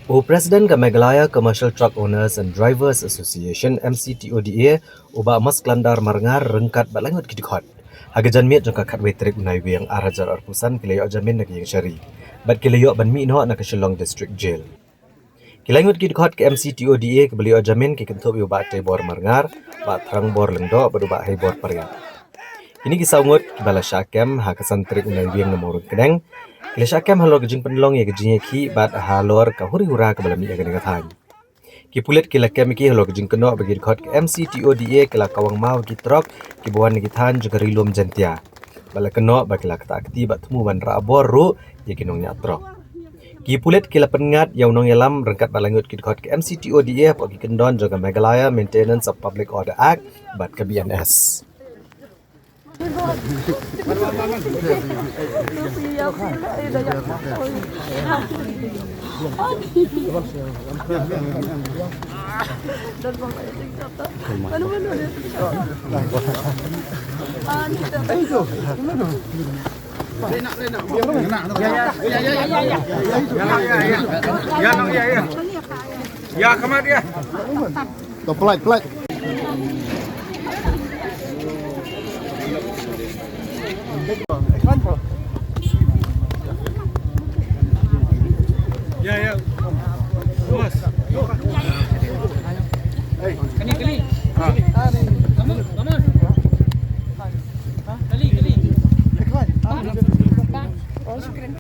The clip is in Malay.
Presiden ke Meghalaya Commercial Truck Owners and Drivers Association MCTODA uba mas kelandar marngar rengkat balangut kidikot. Haga janmiat jangka katwe trip unai yang arajar arpusan kilayo jamin nagi yang syari. Bat kilayo banmi no nak Shillong District Jail. Kilangut kidikot ke MCTODA ke beliau jamin ki kentup uba tebor marngar ba terang bor lengdo beruba hebor pariat. Ini kisah ungut kibala syakem hakasan trip unai yang nomor kedeng. Kila syakam halor gejing penlong ya gejing ki bat halor ka huri hura ke balam ya gading kathan. Ki pulit kila kem ki halor gejing keno bagi dekat ke MCTODA kila kawang mau ki trok ki buan ni kithan juga rilum jantia. Bala keno bagi la kata akti bat temu ban ra boru ya kinong nya trok. Ki pulit kila pengat ya unong yalam rengkat balangut ki dekat ke MCTODA bagi kendon juga Meghalaya Maintenance of Public Order Act bat ke BNS. Ya, kemana dia? Pelat. Ya. Bos. Kali. Kamu. Kali.